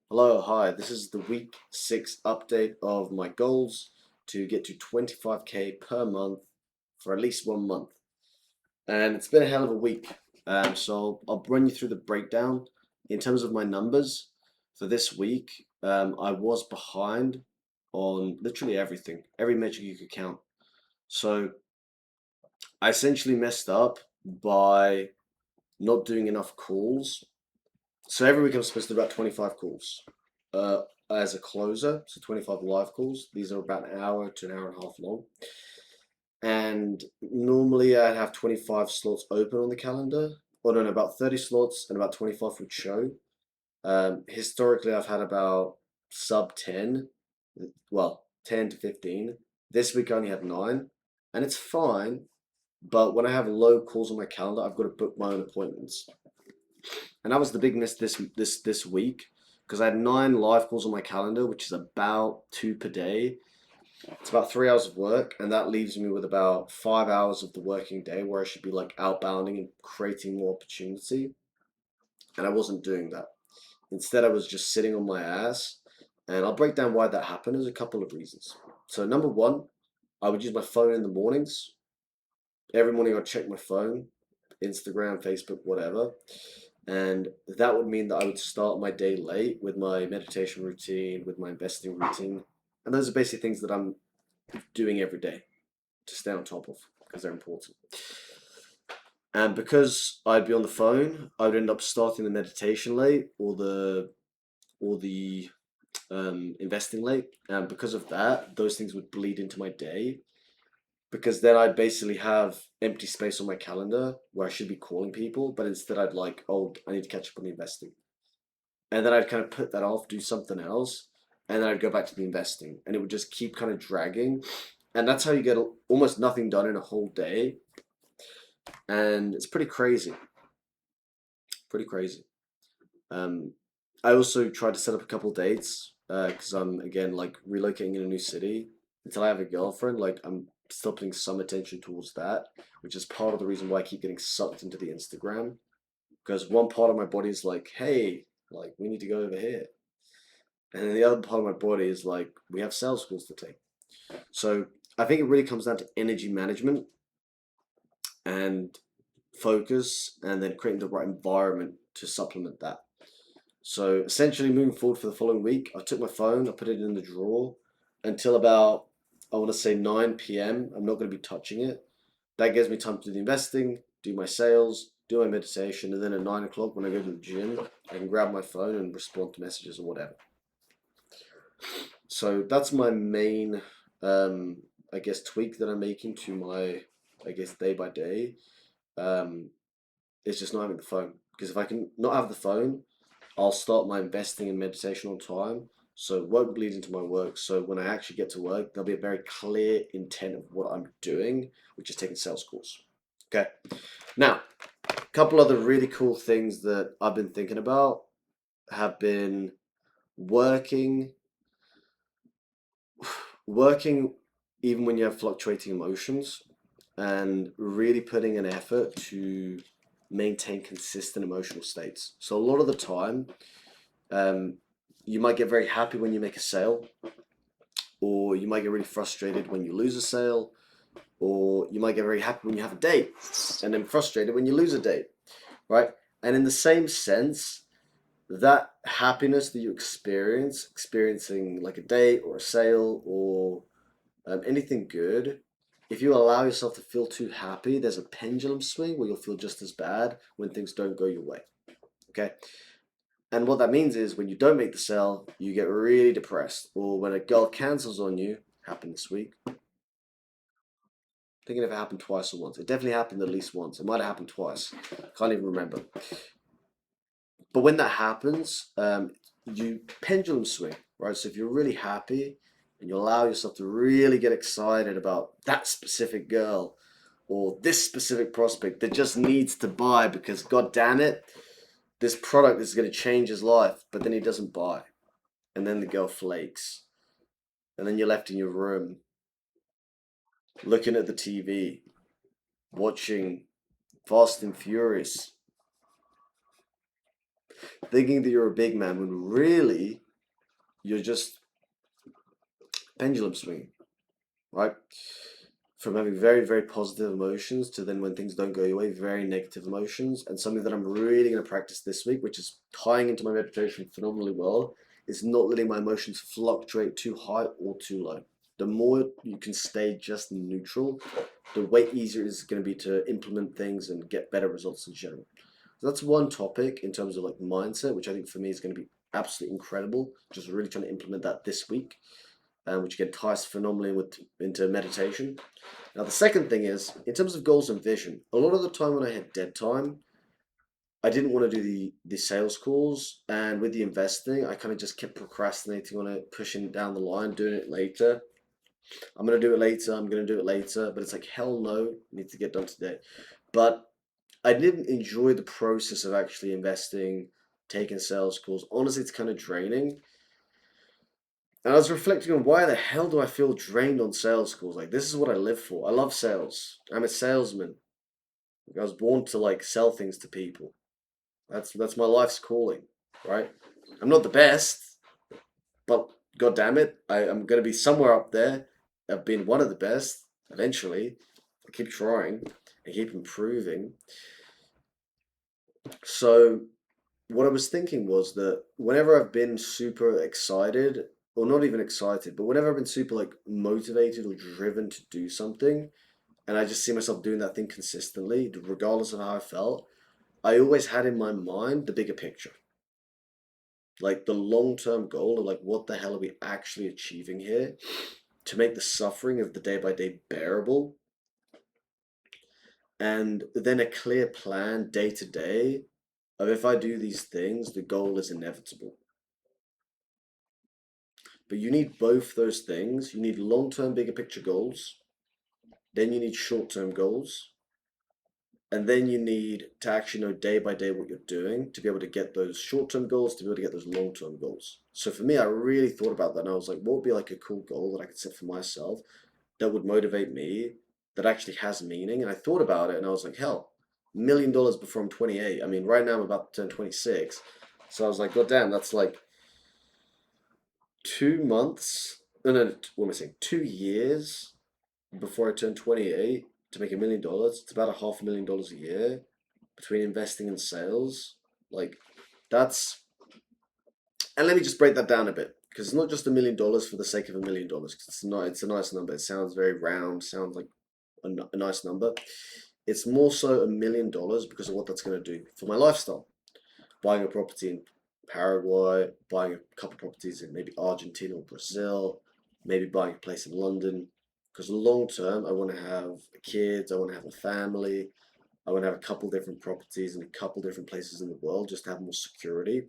Hello, hi. This is the week 6 update of my goals to get to 25k per month for at least 1 month. And it's been a hell of a week. So I'll run you through the breakdown in terms of my numbers for this week. I was behind on literally everything, every metric you could count. So I essentially messed up by not doing enough calls. So every week I'm supposed to do about 25 calls. Uh, as a closer, so 25 live calls. These are about an hour to an hour and a half long. And normally I'd have 25 slots open on the calendar. Or no, about 30 slots and about 25 would show. Historically, I've had about sub 10, well, 10 to 15. This week I only had 9, and it's fine. But when I have low calls on my calendar, I've got to book my own appointments. And that was the big miss this week because I had 9 live calls on my calendar, which is about 2 per day. It's about 3 hours of work, and that leaves me with about 5 hours of the working day where I should be like outbounding and creating more opportunity. And I wasn't doing that. Instead, I was just sitting on my ass. And I'll break down why that happened. There's a couple of reasons. So number one, I would use my phone in the mornings. Every morning I'd check my phone, Instagram, Facebook, whatever. And that would mean that I would start my day late with my meditation routine, with my investing routine. And those are basically things that I'm doing every day to stay on top of because they're important. And because I'd be on the phone, I would end up starting the meditation late or the investing late. And because of that, those things would bleed into my day because then I'd basically have empty space on my calendar where I should be calling people, but instead I'd like, oh, I need to catch up on the investing. And then I'd kind of put that off, do something else, and then I'd go back to the investing, and it would just keep kind of dragging, and that's how you get almost nothing done in a whole day, and it's pretty crazy, pretty crazy. Um, I also tried to set up a couple dates because I'm again like relocating in a new city. Until I have a girlfriend, like I'm still putting some attention towards that, which is part of the reason why I keep getting sucked into the Instagram. Because one part of my body is like, hey, like we need to go over here. And then the other part of my body is like, we have sales calls to take. So I think it really comes down to energy management and focus, and then creating the right environment to supplement that. So essentially, moving forward for the following week, I took my phone, I put it in the drawer until about, I want to say 9 p.m. I'm not going to be touching it. That gives me time to do the investing, do my sales, do my meditation, and then at 9 o'clock when I go to the gym, I can grab my phone and respond to messages or whatever. So that's my main, um, I guess, tweak that I'm making to my, I guess, day by day. Um, is just not having the phone. Because if I can not have the phone, I'll start my investing and meditation on time. So it won't bleed into my work. So when I actually get to work, there'll be a very clear intent of what I'm doing, which is taking sales calls. Okay. Now, a couple other really cool things that I've been thinking about have been working working even when you have fluctuating emotions and really putting an effort to maintain consistent emotional states. So a lot of the time, um, you might get very happy when you make a sale, or you might get really frustrated when you lose a sale, or you might get very happy when you have a date, and then frustrated when you lose a date, right? And in the same sense, that happiness that you experiencing like a date or a sale or anything good, if you allow yourself to feel too happy, there's a pendulum swing where you'll feel just as bad when things don't go your way. Okay. And what that means is when you don't make the sale, you get really depressed. Or when a girl cancels on you, happened this week. Thinking if it happened twice or once. It definitely happened at least once. It might have happened twice. Can't even remember. But when that happens, you pendulum swing, right? So if you're really happy and you allow yourself to really get excited about that specific girl or this specific prospect that just needs to buy because god damn it, this product is going to change his life, but then he doesn't buy. And then the girl flakes. And then you're left in your room looking at the TV, watching Fast and Furious. thinking that you're a big man when really you're just pendulum swinging, right? From having very, very positive emotions to then when things don't go your way, very negative emotions. And something that I'm really going to practice this week, which is tying into my meditation phenomenally well, is not letting my emotions fluctuate too high or too low. The more you can stay just neutral, the way easier it is going to be to implement things and get better results in general. So that's one topic in terms of like mindset, which I think for me is going to be absolutely incredible. Just really trying to implement that this week, which again ties phenomenally into meditation. Now, the second thing is, in terms of goals and vision, a lot of the time when I had dead time, I didn't want to do the sales calls, and with the investing, I kind of just kept procrastinating on it, pushing it down the line, doing it later. I'm gonna do it later. I'm gonna do it later, but it's like hell no, need to get done today. But I didn't enjoy the process of actually investing, taking sales calls. Honestly, it's kind of draining. And I was reflecting on why the hell do I feel drained on sales calls? Like this is what I live for. I love sales. I'm a salesman. I was born to like sell things to people. That's my life's calling, right? I'm not the best, but god damn it, I'm gonna be somewhere up there. I've been one of the best eventually. I keep trying and keep improving. So what I was thinking was that whenever I've been super excited, or not even excited, but whenever I've been super like motivated or driven to do something, and I just see myself doing that thing consistently, regardless of how I felt, I always had in my mind the bigger picture. Like the long-term goal of like what the hell are we actually achieving here to make the suffering of the day by day bearable, and then a clear plan day to day of if I do these things, the goal is inevitable. But you need both those things. You need long-term bigger picture goals, then you need short-term goals, and then you need to actually know day by day what you're doing to be able to get those short-term goals, to be able to get those long-term goals. So for me, I really thought about that and I was like, what would be like a cool goal that I could set for myself that would motivate me, that actually has meaning? And I thought about it and I was like, hell, $1 million before I'm 28. I mean, right now I'm about to turn 26. So I was like, God damn, that's like 2 months. No, no, what am I saying? 2 years before I turn 28 to make $1 million. It's about a $500,000 a year between investing and sales. Like, that's. And let me just break that down a bit. Because it's not just $1 million for the sake of $1 million. Because it's not. It's a nice number. It sounds very round. Sounds like a nice number. It's more so $1 million because of what that's going to do for my lifestyle. Buying a property in Paraguay, buying a couple of properties in maybe Argentina or Brazil, maybe buying a place in London. Because long term, I want to have kids, I want to have a family, I want to have a couple different properties in a couple different places in the world just to have more security.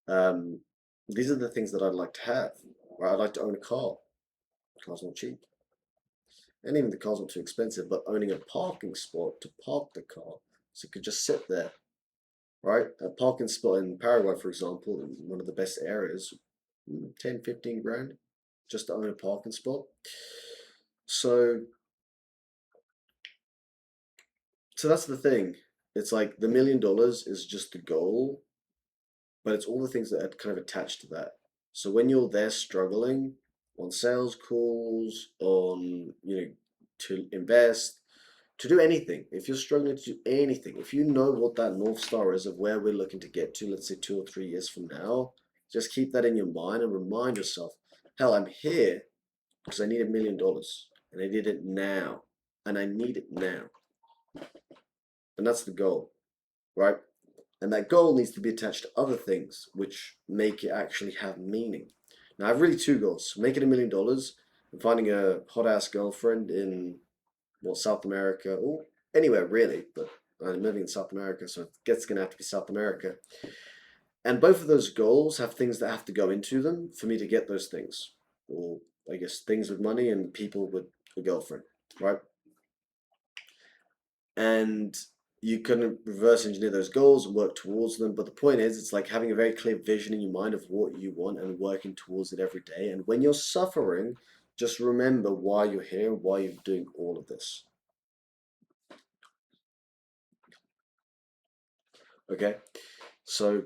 Um, these are the things that I'd like to have. Right? I'd like to own a car. Car's not cheap. And even the car's not too expensive, but owning a parking spot to park the car so it could just sit there, right? A parking spot in Paraguay, for example, in one of the best areas, 10, 15 grand just to own a parking spot. So, so that's the thing. It's like the $1 million is just the goal, but it's all the things that are kind of attached to that. So when you're there struggling on sales calls, on, to invest, to do anything, if you're struggling to do anything, if you know what that North Star is of where we're looking to get to, let's say 2 or 3 years from now, just keep that in your mind and remind yourself, hell, I'm here because I need $1 million and I need it now. And I need it now. And that's the goal, right? And that goal needs to be attached to other things which make it actually have meaning. Now, I have really two goals: making $1 million and finding a hot ass girlfriend in, well, South America or anywhere really, but I'm living in South America, so it's gonna have to be South America. And both of those goals have things that have to go into them for me to get those things, or I guess things with money and people with a girlfriend, right? And you can reverse engineer those goals and work towards them. But the point is, it's like having a very clear vision in your mind of what you want and working towards it every day. And when you're suffering, just remember why you're here and why you're doing all of this. Okay? So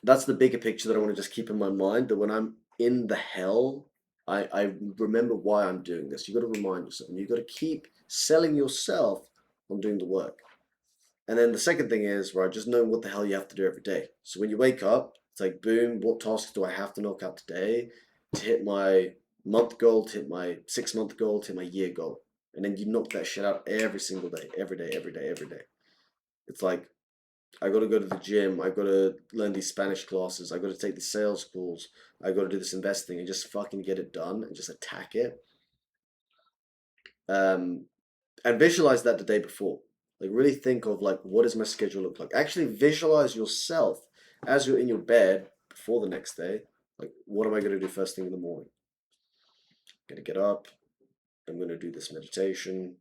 that's the bigger picture that I want to just keep in my mind, that when I'm in the hell, I remember why I'm doing this. You got to remind yourself, and you got to keep selling yourself on doing the work. And then the second thing is, right, just knowing what the hell you have to do every day. So when you wake up, it's like, boom, what tasks do I have to knock out today to hit my month goal, to hit my 6 month goal, to hit my year goal? And then you knock that shit out every single day, every day, every day, every day. It's like, I got to go to the gym. I got to learn these Spanish classes. I got to take the sales calls. I got to do this investing and just fucking get it done and just attack it. Um, and visualize that the day before. Like really think of like, what does my schedule look like? Actually visualize yourself as you're in your bed before the next day. Like, what am I going to do first thing in the morning? I'm going to get up. I'm going to do this meditation.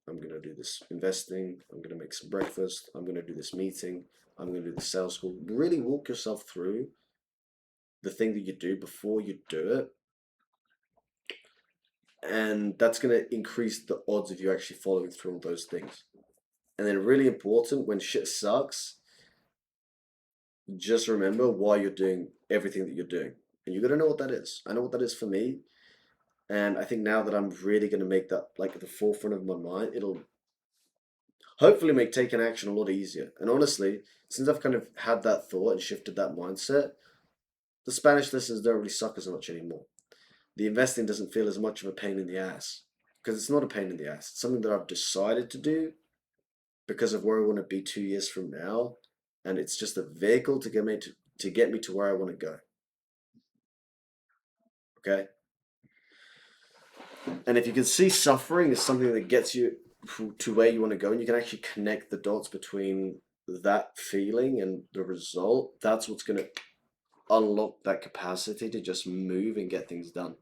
I'm going to do this investing. I'm going to make some breakfast. I'm going to do this meeting. I'm going to do the sales call. Really walk yourself through the thing that you do before you do it. And that's going to increase the odds of you actually following through on those things. And then, really important, when shit sucks, just remember why you're doing everything that you're doing. And you got to know what that is. I know what that is for me. And I think now that I'm really going to make that like at the forefront of my mind, it'll hopefully make taking action a lot easier. And honestly, since I've kind of had that thought and shifted that mindset, the Spanish lessons don't really suck as much anymore. The investing doesn't feel as much of a pain in the ass, because it's not a pain in the ass. It's something that I've decided to do because of where I want to be 2 years from now, and it's just a vehicle to get me to where I want to go. Okay, and if you can see suffering as something that gets you to where you want to go, and you can actually connect the dots between that feeling and the result, that's what's going to unlock that capacity to just move and get things done.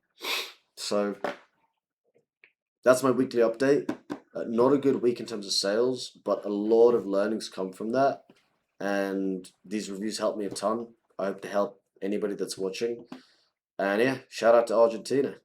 So that's my weekly update. Not a good week in terms of sales, but a lot of learnings come from that. And these reviews help me a ton. I hope to help anybody that's watching. And yeah, shout out to Argentina.